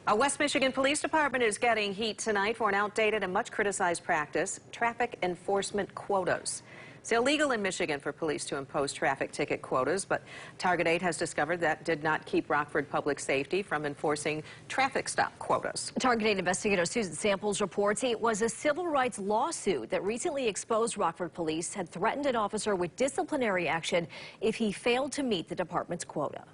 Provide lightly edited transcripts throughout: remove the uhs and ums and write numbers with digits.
A West Michigan Police Department is getting heat tonight for an outdated and much criticized practice, traffic enforcement quotas. It's illegal in Michigan for police to impose traffic ticket quotas, but Target 8 has discovered that did not keep Rockford Public Safety from enforcing traffic stop quotas. Target 8 investigator Susan Samples reports it was a civil rights lawsuit that recently exposed Rockford police had threatened an officer with disciplinary action if he failed to meet the department's quota.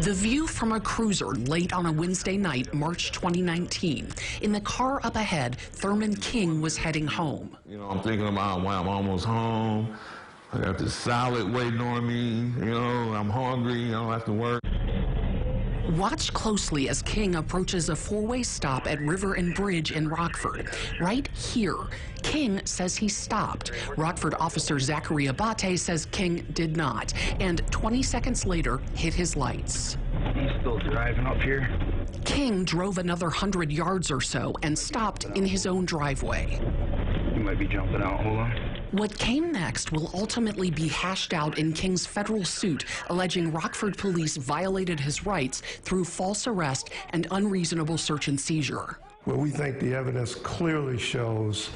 The view from a cruiser late on a Wednesday night, March 2019. In the car up ahead, Thurman King was heading home. I'm thinking about, wow, I'm almost home. I got this salad waiting on me. I'm hungry. I don't have to work. Watch closely as King approaches a four-way stop at River and Bridge in Rockford. Right here, King says he stopped. Rockford officer Zachary Abate says King did not, and 20 seconds later hit his lights. He's still driving up here. King drove another 100 yards or so and stopped in his own driveway. He might be jumping out. Hold on. What came next will ultimately be hashed out in King's federal suit, alleging Rockford police violated his rights through false arrest and unreasonable search and seizure. Well, we think the evidence clearly shows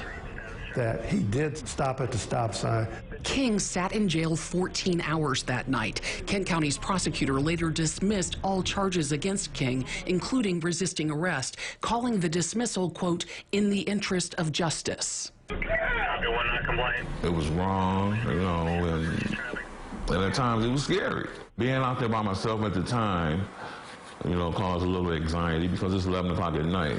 that he did stop at the stop sign. King sat in jail 14 hours that night. Kent County's prosecutor later dismissed all charges against King, including resisting arrest, calling the dismissal, quote, in the interest of justice. It was wrong, and at times it was scary. Being out there by myself at the time, caused a little anxiety because it's 11 o'clock at night.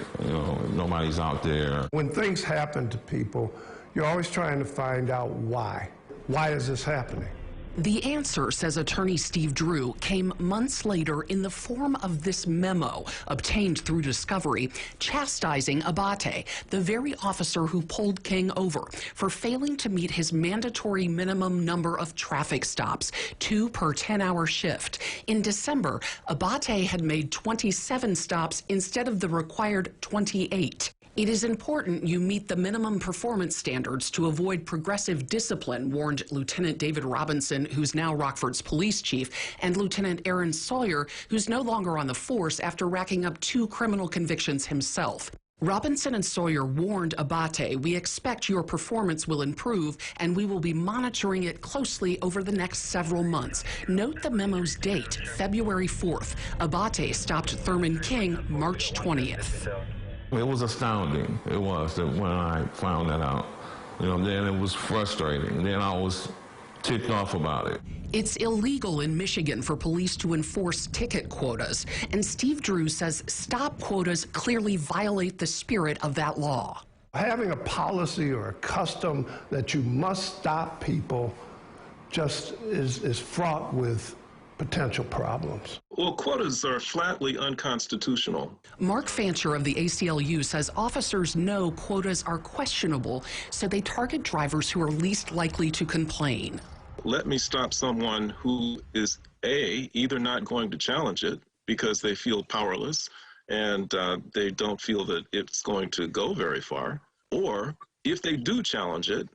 Nobody's out there. When things happen to people, you're always trying to find out why. Why is this happening? The answer, says attorney Steve Drew, came months later in the form of this memo obtained through discovery, chastising Abate, the very officer who pulled King over, for failing to meet his mandatory minimum number of traffic stops, 2 per 10-hour shift. In December, Abate had made 27 stops instead of the required 28. It is important you meet the minimum performance standards to avoid progressive discipline, warned Lieutenant David Robinson, who's now Rockford's police chief, and Lieutenant Aaron Sawyer, who's no longer on the force after racking up 2 criminal convictions himself. Robinson and Sawyer warned Abate, we expect your performance will improve, and we will be monitoring it closely over the next several months. Note the memo's date, February 4th. Abate stopped Thurman King March 20th. It was astounding. It was when I found that out. Then it was frustrating. Then I was ticked off about it. It's illegal in Michigan for police to enforce ticket quotas, and Steve Drew says stop quotas clearly violate the spirit of that law. Having a policy or a custom that you must stop people just is fraught with potential problems. Well, quotas are flatly unconstitutional. Mark Fancher of the ACLU says officers know quotas are questionable, so they target drivers who are least likely to complain. Let me stop someone who is, A, either not going to challenge it because they feel powerless and they don't feel that it's going to go very far, or if they do challenge it,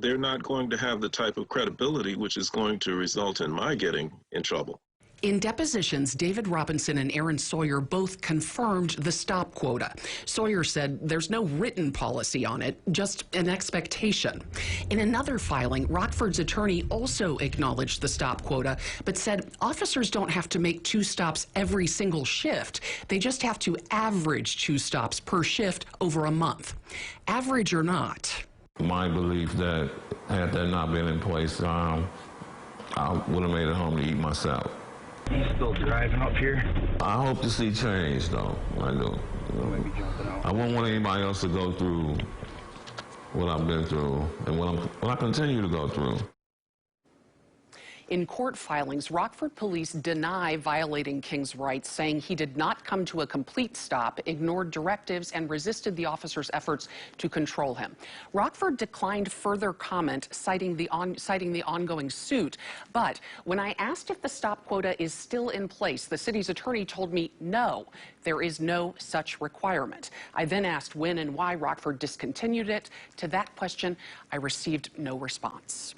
they're not going to have the type of credibility which is going to result in my getting in trouble. In depositions, David Robinson and Aaron Sawyer both confirmed the stop quota. Sawyer said there's no written policy on it, just an expectation. In another filing, Rockford's attorney also acknowledged the stop quota, but said officers don't have to make 2 stops every single shift. They just have to average 2 stops per shift over a month. Average or not. My belief that had that not been in place, I would have made it home to eat myself. He's still driving up here. I hope to see change, though. I do. I won't want anybody else to go through what I've been through and what I continue to go through. In court filings, Rockford police deny violating King's rights, saying he did not come to a complete stop, ignored directives, and resisted the officer's efforts to control him. Rockford declined further comment, citing the ongoing suit. But when I asked if the stop quota is still in place, the city's attorney told me no, there is no such requirement. I then asked when and why Rockford discontinued it. To that question, I received no response.